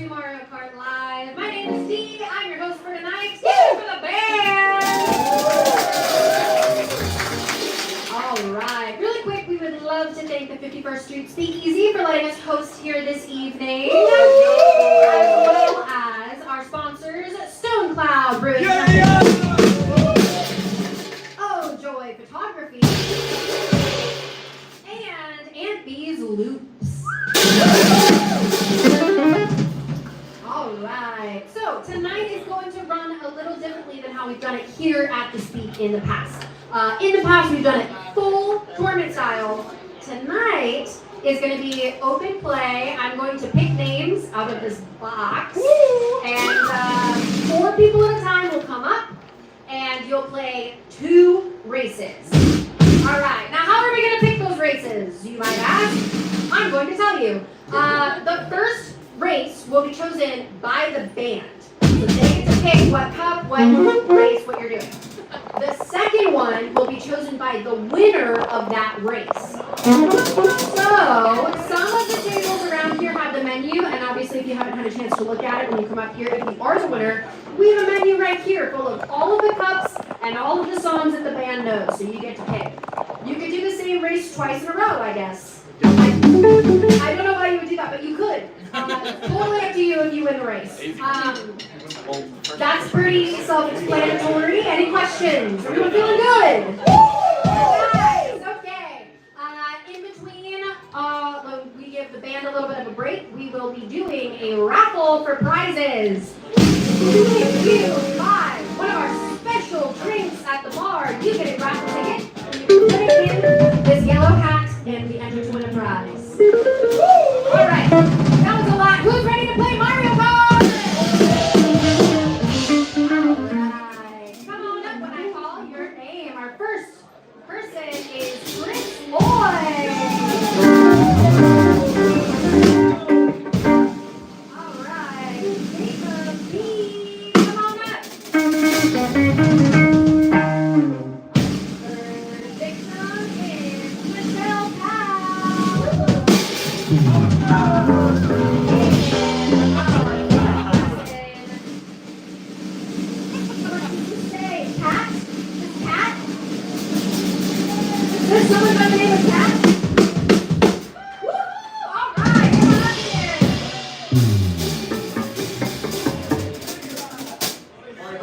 to Mario Kart Live. My name is Dee. I'm your host for tonight. Yay for the band! All right. Really quick, we would love to thank the 51st Street Speakeasy for letting us host here this evening, as well as our sponsors, Stone Cloud Brewing Company, Oh Joy Photography, and Aunt Bee's Loops. Alright, so tonight is going to run a little differently than how we've done it here at the Speak in the past. In the past, we've done it full tournament style. Tonight is going to be open play. I'm going to pick names out of this box, and 4 people at a time will come up, and you'll play 2 races. Alright, now how are we going to pick those races, you might ask? I'm going to tell you. The first race will be chosen by the band. So they get to pick what cup, what race, what you're doing. The second one will be chosen by the winner of that race. So, some of the tables around here have the menu, and obviously if you haven't had a chance to look at it when you come up here, if you are the winner, we have a menu right here full of all of the cups and all of the songs that the band knows, so you get to pick. You could do the same race twice in a row, I guess. I don't know why you would do that, but you could. Totally up to you if you win the race. That's pretty self-explanatory. Any questions? Everyone feeling good? Nice. Okay. In between, we give the band a little bit of a break. We will be doing a raffle for prizes. If you buy one of our special drinks at the bar, you get a raffle ticket. You can put it in this yellow hat and be entered to win a prize. All right. That was a lot. Who's ready to play Mario Kart? Come on up when I call your name. Our first person is Chris Boy. All right, Jacob B. Come on up. Third victim is Michelle Powell. There's someone by the name of Cat? Woo! All right, come on up here.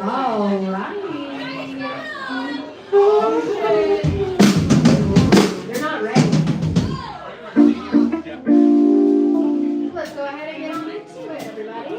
All right. You're not ready. Let's go ahead and get on into it, everybody.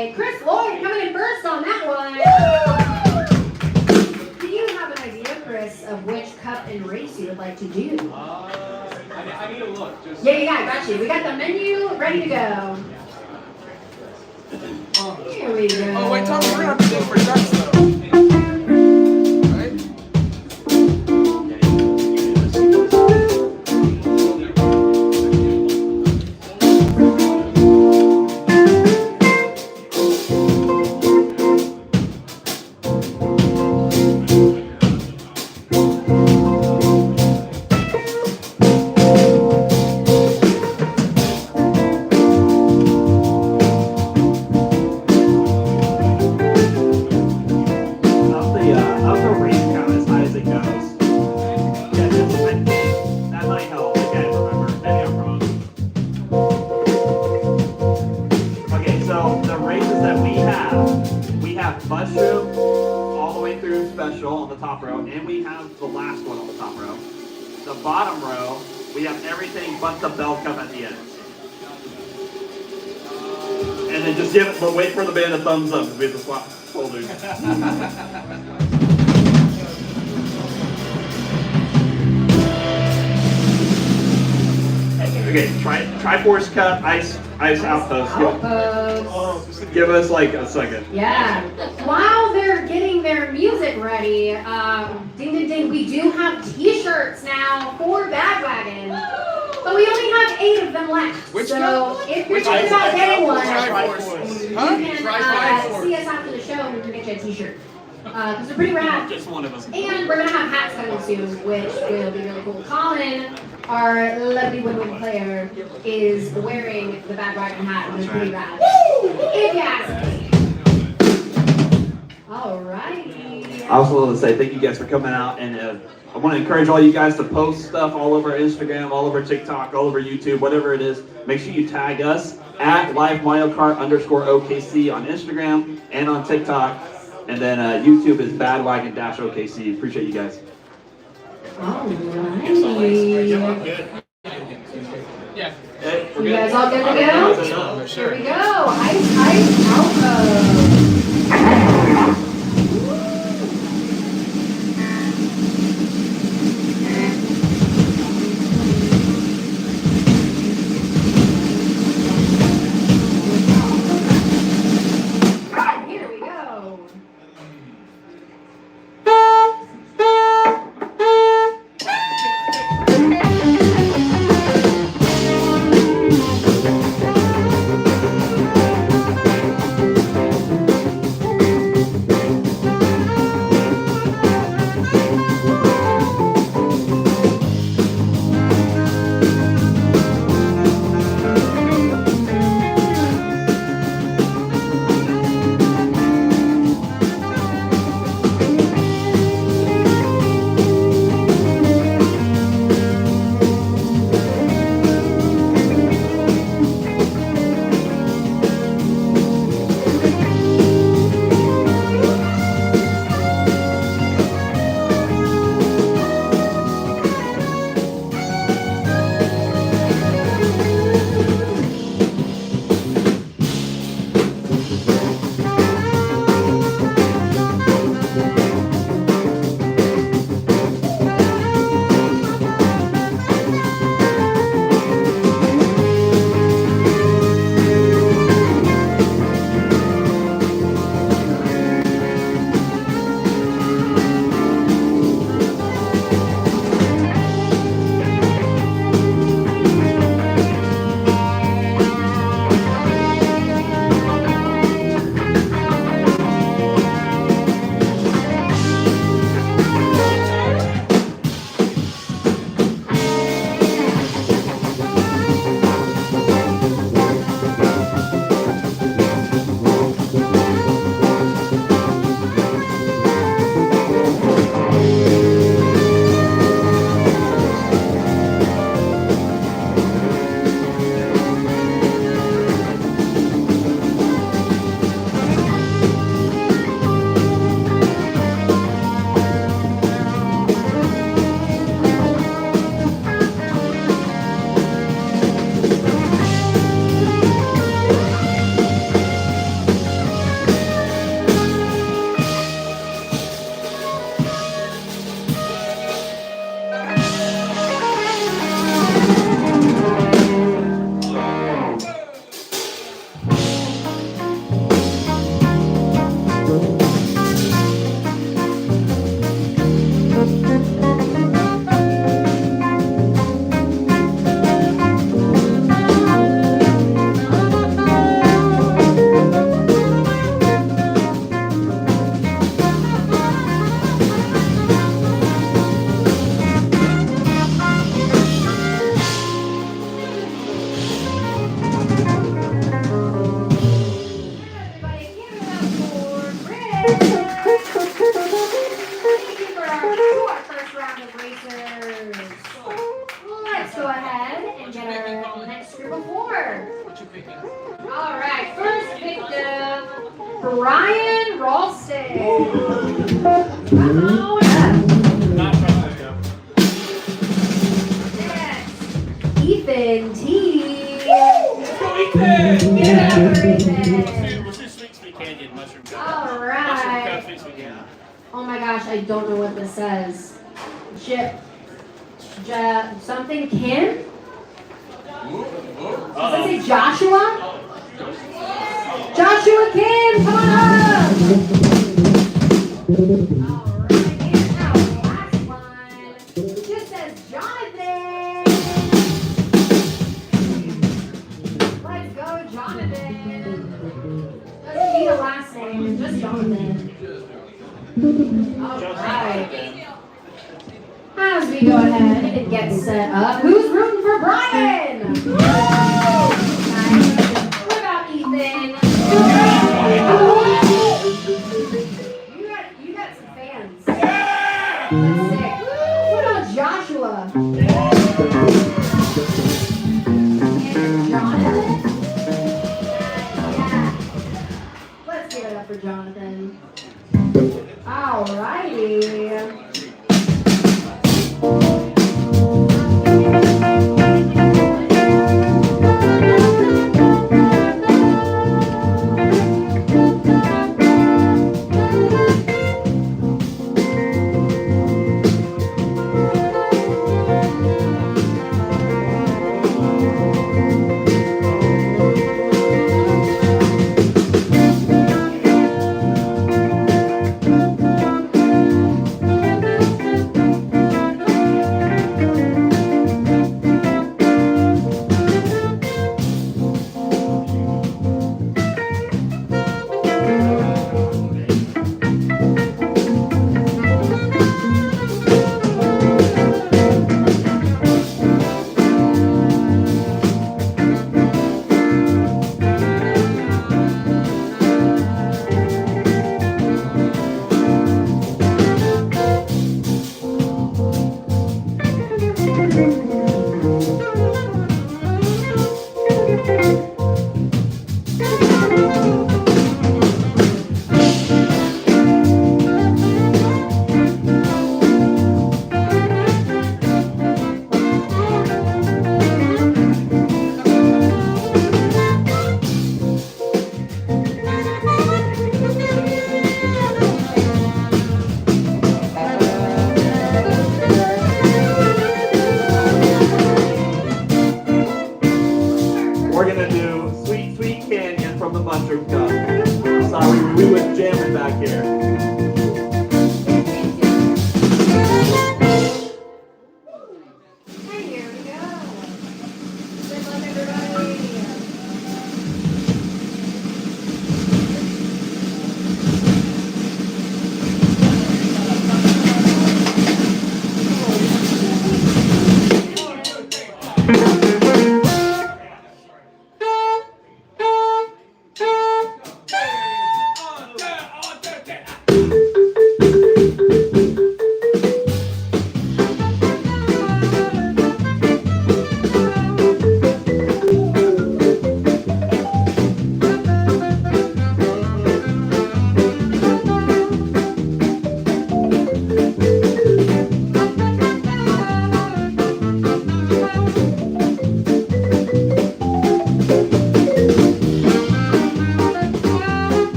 right. Chris Lloyd coming in first on that one. Do you have an idea, Chris, of which cup and race you would like to do? I need a look. Just... Yeah, got you. We got the menu ready to go. Here we go. Oh, wait, Tom, we're going to have to dig for ducks, though. Right? Mushroom all the way through special on the top row, and we have the last one on the top row. The bottom row, we have everything but the bell cup at the end. And then just give it, but wait for the band a thumbs up because we have to swap folders. Okay, Triforce Cup, Ice Outpost. Give us like a second. Yeah. While they're getting their music ready, ding ding ding, we do have t-shirts now for Badwagon. But we only have 8 of them left. Which so one? if you're thinking about getting one, you Huh? can see us after the show and we can get you a t-shirt. Because they're pretty rad. Just one of us. And we're going to have hats coming soon, which will be really cool. Collin, our lovely woodwind player, is wearing the Badwagon hat, and it's pretty rad. If you ask me. Alrighty. I also want to say thank you guys for coming out, and I want to encourage all you guys to post stuff all over Instagram, all over TikTok, all over YouTube, whatever it is. Make sure you tag us at Live Mario Kart _OKC on Instagram and on TikTok. And then YouTube is Badwagon-OKC. Appreciate you guys. Alrighty. Yeah. Hey, we're You good. guys all good to go? Here we go. Ice Outpost. Here we go. Brian Ralston. Come on up. Not Francisco. Next, Ethan T. Let's go, Ethan! Get up for Ethan. We'll do Sweet Canyon Mushroom Cup. All Mushroom right. Cup, Sweet Canyon. Oh my gosh, I don't know what this says. Something Kim? Does it say Joshua? Joshua Kim, come on up! Alright, and now the last one. It just says Jonathan! Let's go, Jonathan! Doesn't need a last name, just Jonathan. Alright. As we go ahead and get set up, who's rooting for Brian? Nice. What about Ethan? You got some fans. That's sick. What about Joshua? And Jonathan? Yeah. Let's give it up for Jonathan. Alrighty.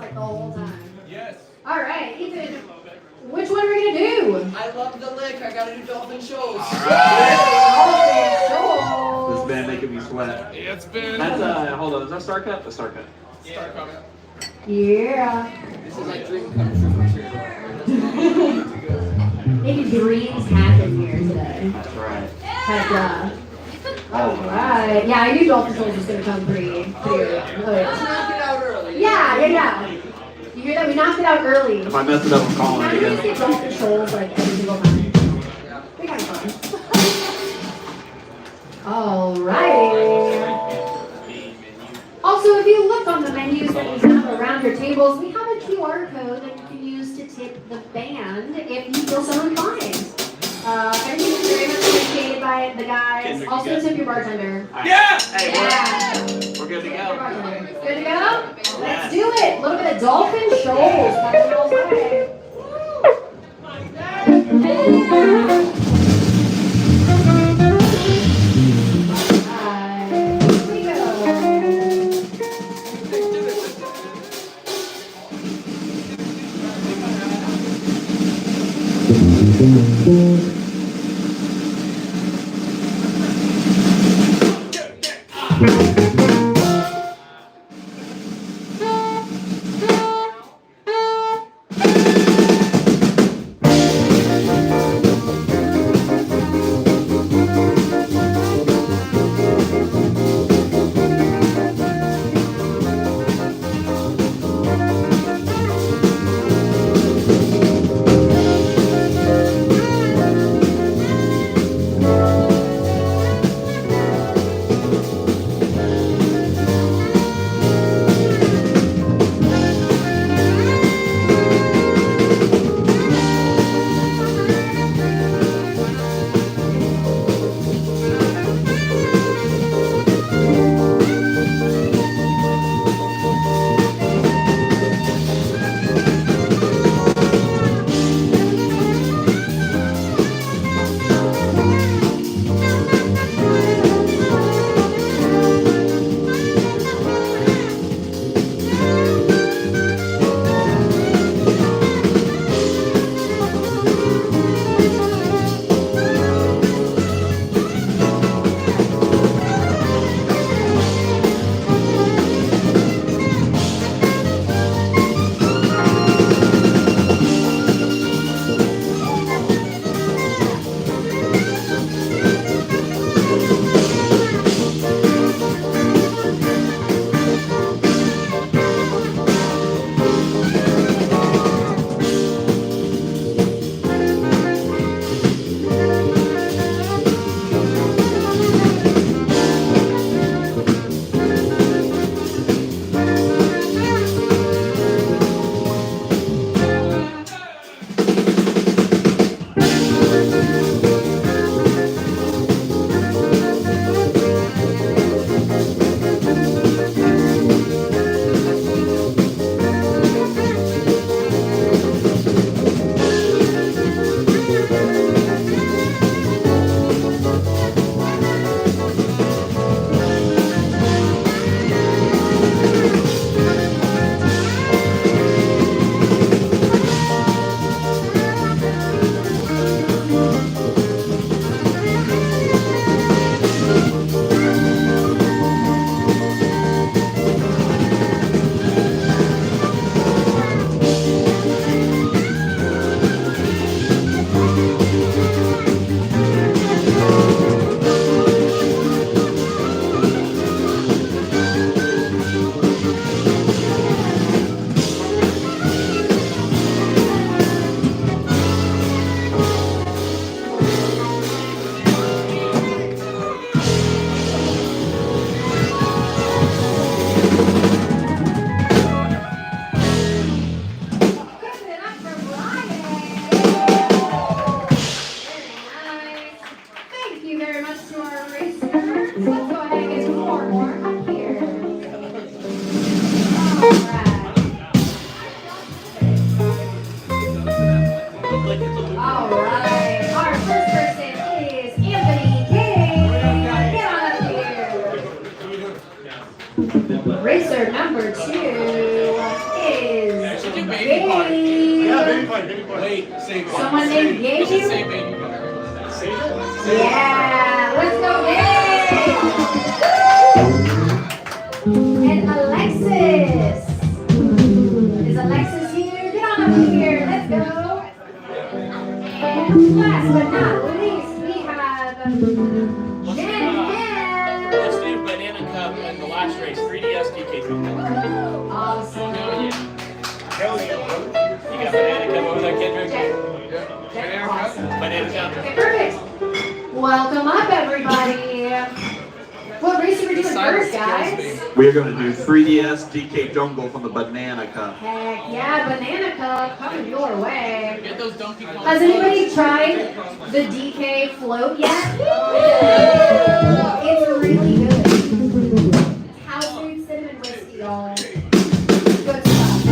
like the whole time. Yes. All right, Ethan, which one are we gonna do? I love the lick. I gotta do Dolphin Shoals. This band making me sweat. It's been. That's hold on, is that Star Cut? The Star Cut. Start coming. Yeah. This is like dream come true material. Maybe dreams happen here today. That's right. Heck yeah. All right. Yeah, I knew Dolphin Shoals was gonna come pretty early. Oh Let's yeah. knock it out early. Yeah. You hear that? We knocked it out early. If I mess it up, I'm calling How it do we again. see Dolphin Shoals like every single time? Yeah. We got fun. All right. Also, if you look on the menus that we have around your tables, we have a QR code that you can use to tip the band if you feel so inclined. Everything is very much appreciated by the guys. Kendrik, Also, you tip your bartender. Yeah! Hey, Yeah. we're good to Tip your go. bartender. Good to go? Let's do it. A little bit of Dolphin Shoals. That's what I'll say. Alright, here we go. Racer number 2 is baby part. Gabe. Yeah, baby part, baby part. Wait, save it. Someone named Gabe? You should say baby part. Save it? Save it. Yeah, let's go, Gabe! And Alexis. Is Alexis here? Get on up here. Let's go. And last but not least, we have Jen. Let's do Banana Cup in the last race. 3DS DK Cup. Awesome. Hell yeah, brother. You got Banana Cup over there, Kendrik? Awesome. Banana Cup. Okay, perfect. Welcome up, everybody. What race are we doing first, guys? We are going to do 3DS DK Jungle from the Banana Cup. Heck yeah, Banana Cup coming your way. Get those Donkey Kong. Has anybody tried the DK float yet? It's really good. House food cinnamon whiskey, y'all. Good stuff.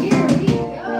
Here we go.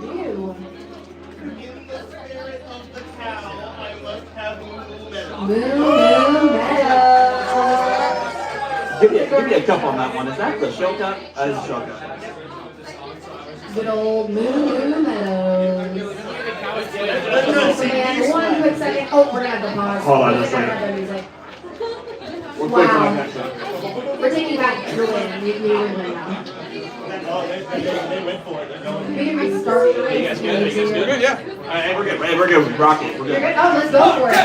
do. In the spirit of the cow, I must have Moo Meadow. Moo Meadow. Give me a cup on that one. Is that the show cup? It's a show cup. Good old Moo Meadow. Man, one quick second. Oh, we're gonna have to pause. Hold on We just a gotta second. have the music. We're Wow. quick on that one. We're taking back your win. You win now. Oh, they went for it. They're going. We can restart the race. You guys good? You guys good? Yeah. All right, we're good. We're good. Rock it. We're You're good. good? Oh, let's go for it.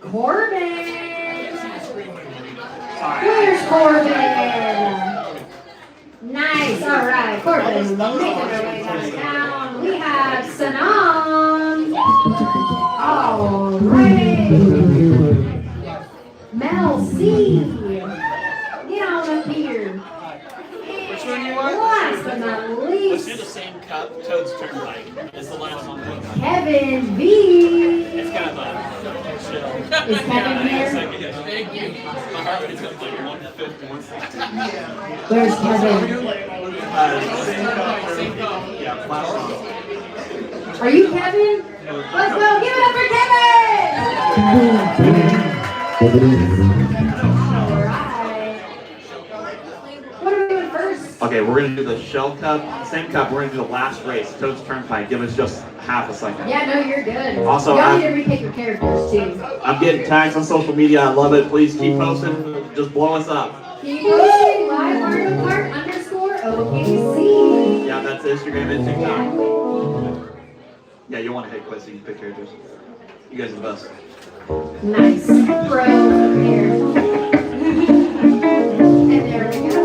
Corbin. Where's Corbin? Nice. All right, Corbin. Making our way downtown. We have Sanam. All right. Mel C. Get on up here. Which one you want? Last but not Let's least, do the same cup. Toad's Turnpike. It's the last one. Kevin B. It's kind of a chill. Is Kevin here? Thank you. My heart rate's up like 150, 160. Where's Kevin? Same cup. Yeah, last one. Are you Kevin? Let's go. Give it up for Kevin! All right. What are we doing first? Okay, we're gonna do the shell cup, same cup. We're gonna do the last race, Toad's Turnpike. Give us just half a second. Yeah, no, you're good. Also, y'all I'm- need to repick your characters too. I'm getting tags on social media. I love it. Please keep posting. Just blow us up. Keep posting live Mario Kart _ OKC. Yeah, that's Instagram and TikTok. Yeah, you'll want to hit quit so you can pick characters. You guys are the best. Nice. Bro, here. And there we go.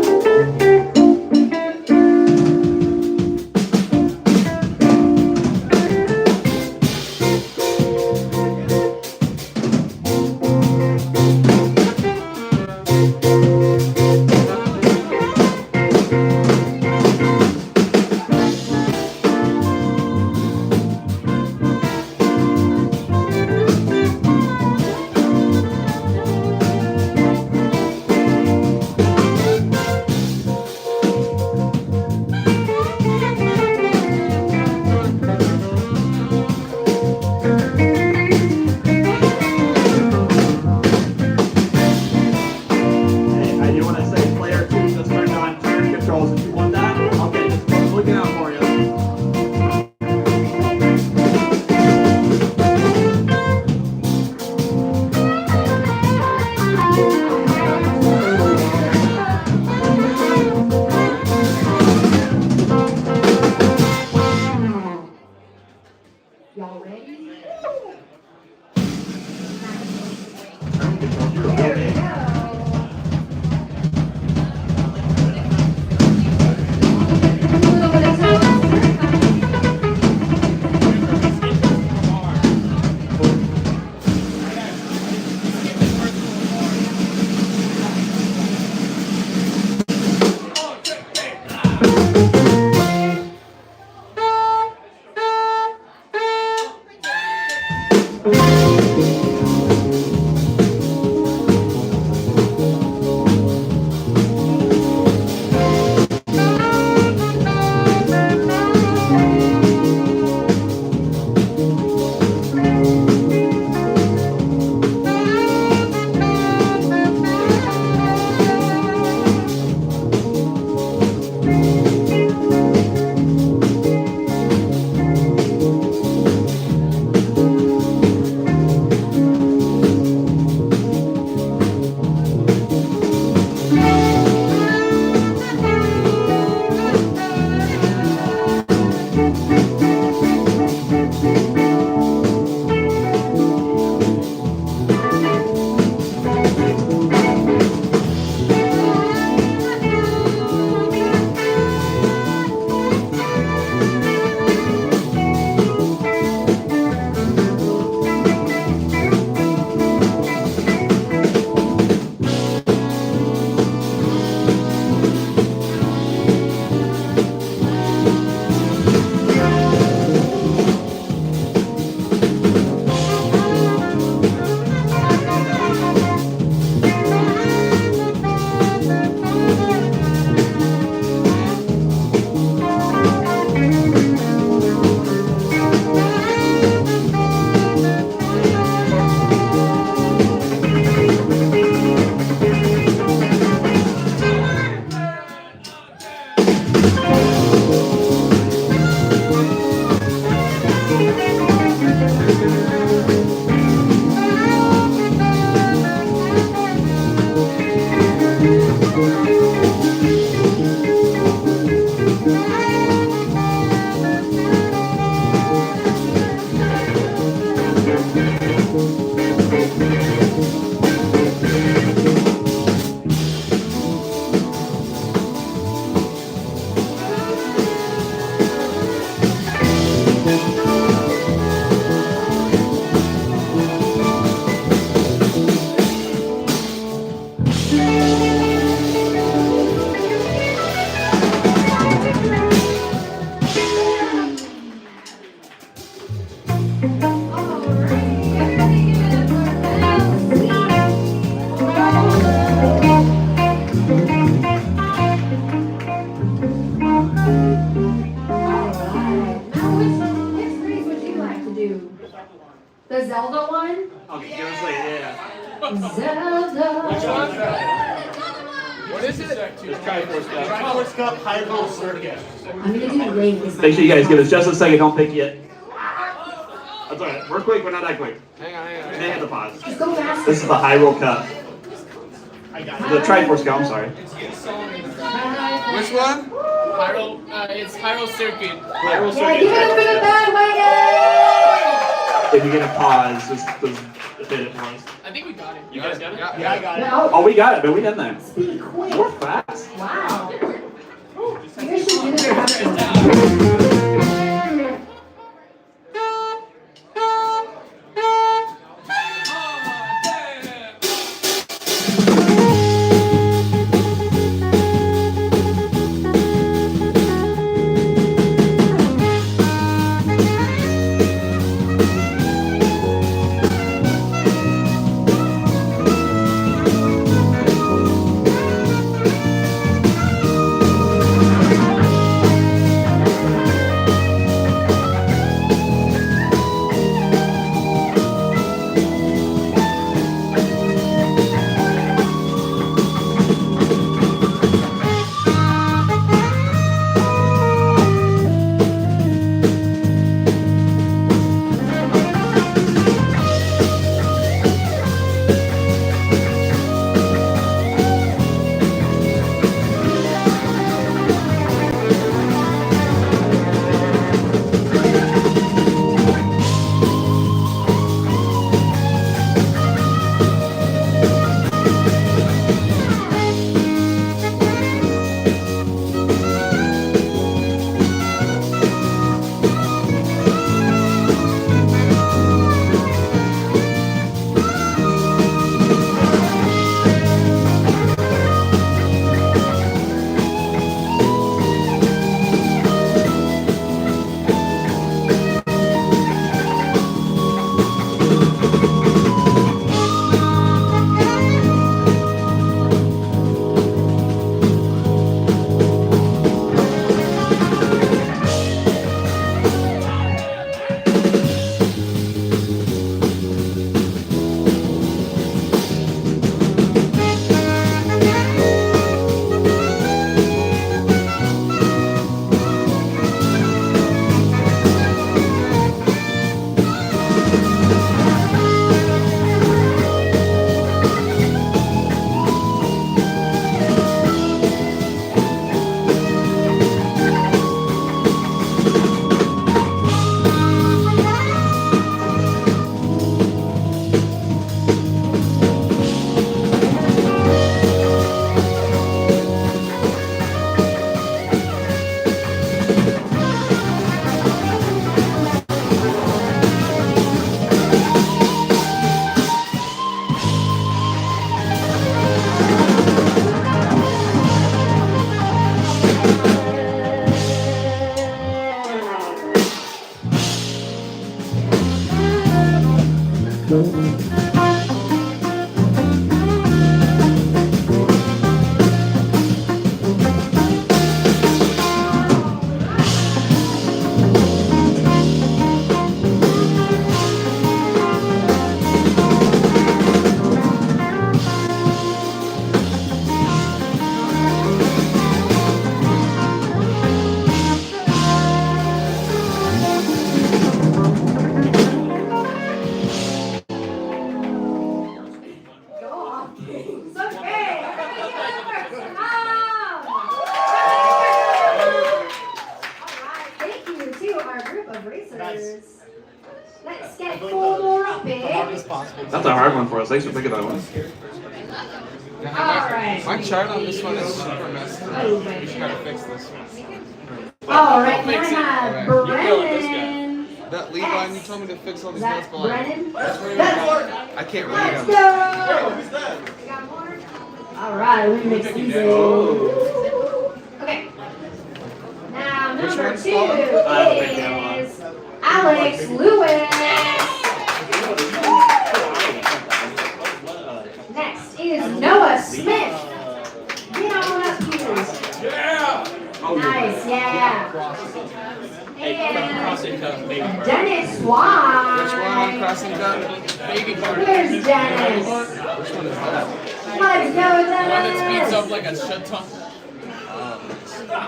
The Zelda one? Okay, give us like, yeah. Zelda. Which one? What is it? It's Triforce Cup. Triforce Cup High Roll Circuit. I'm gonna do Link. Make sure you guys give us just a second. Don't pick yet. That's all right. We're quick. We're not that quick. Hang on. You may have to pause. Just go faster. This is the High Roll Cup. I got The Triforce Cup. I'm sorry. Which one? It's Hyrule Circuit. High Roll Yeah, give it up for the Bandwagon! If you get a pause, just hit it for us. I think we got it. You guys got it? Yeah, I got it. No. Oh, we got it, man. We done that. Speak quick. We're fast. Wow. You guys should do this after. possible. That's a hard one for us. Thanks for picking that one. Alright. My chart on this one is super messed up. Oh, We should try to fix this one. Alright, can I fix it. have Alright. You kill it, this guy. Brennan? That lead line, you told me to fix all Is these notes that below. Brennan? I can't read Let's them. go! We got more? Alright, we mix these in. Okay. Now, Which number one's 2 falling? is Alex Lewis. Next is Noah Smith. Get on up here. Nice, yeah. Crossing cup, baby. And Dennis Swan. Which one on crossing gun? Baby part. Here's Dennis. Which one is that? Let's go, One that speeds Dennis. up like a shut ton.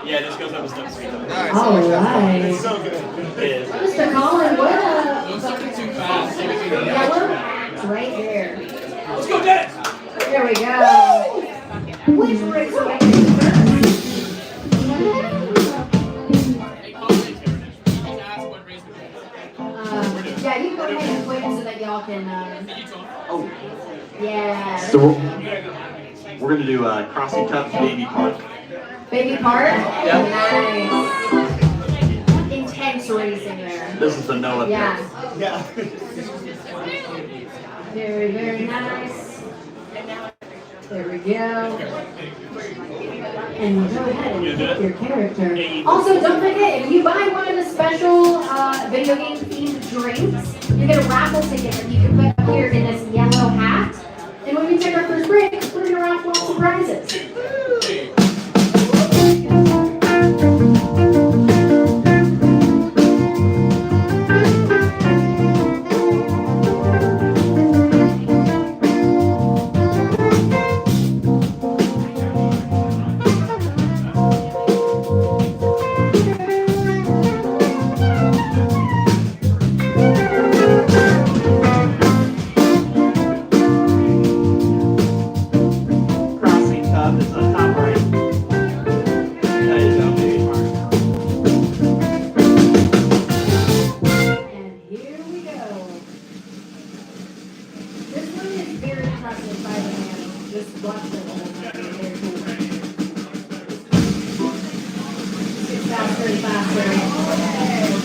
Yeah, this goes up a step speed. Nice. I All like that. right. Yeah. Mr. Collin, what Don't suck it too fast. yellow hat right there. Let's go, Dennis! There we go. Which brings away first. Hey, Collin, ask what race we're doing. Yeah, you can go ahead and wait so that y'all can. Oh. Yeah. So we're gonna do Crossing Cup baby part. Baby part. Yep. Nice. Intense racing there. This is the Noah pick. Yeah. Yeah. Very, very nice. There we go. And go ahead and pick your character. Also, don't forget, if you buy one of the special video game themed drinks, you get a raffle ticket that you can put up here in this yellow hat. And when we take our first break, we're going to raffle off some prizes. Crossing Cup is the top right. There you go, baby part. And here we go. This one is very impressive by the hand. Just watch it. Very cool. It's faster and faster.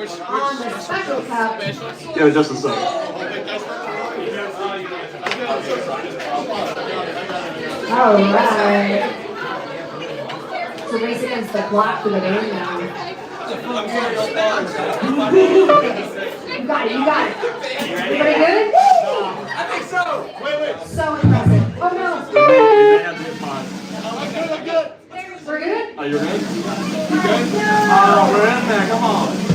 On the special cup, Give it just a second. all right. It's a race against the clock for the game now. You got it, you got it. Everybody good? I think so. Wait. So impressive. Oh no. They have to get mine. I'm good. We're good? Oh, you're good? You good? Oh, we're in there. Come on.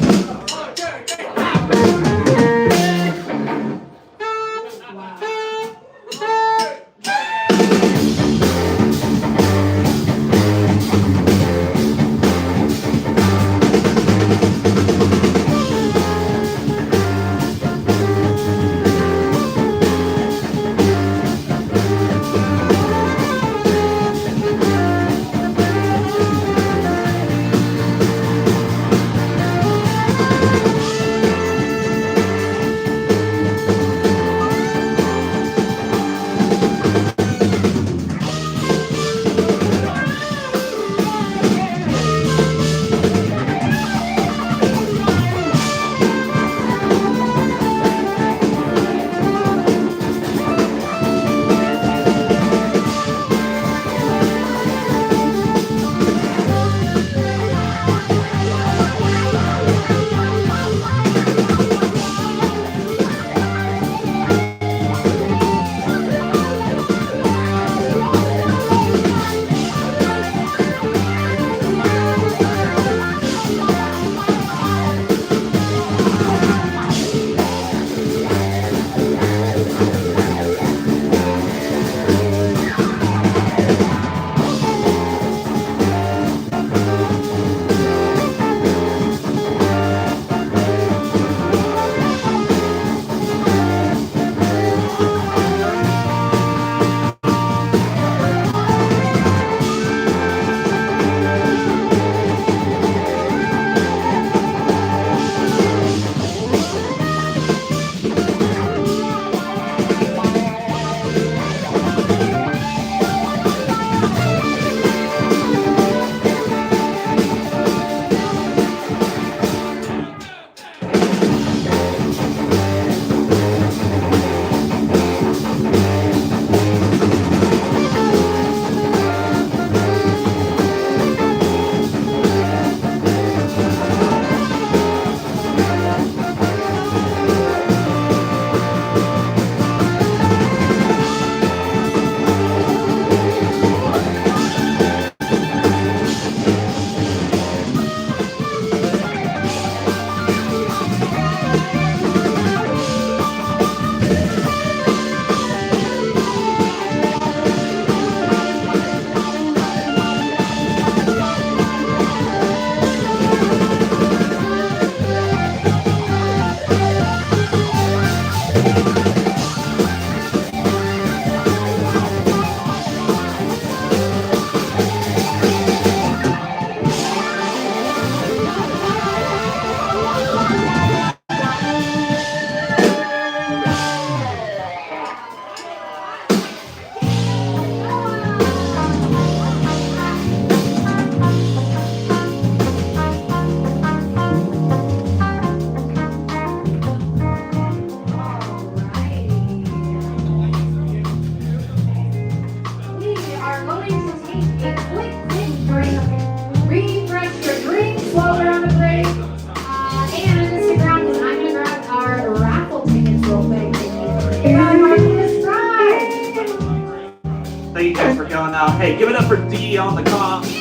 Thank you guys for coming out. Hey, give it up for D on the comp.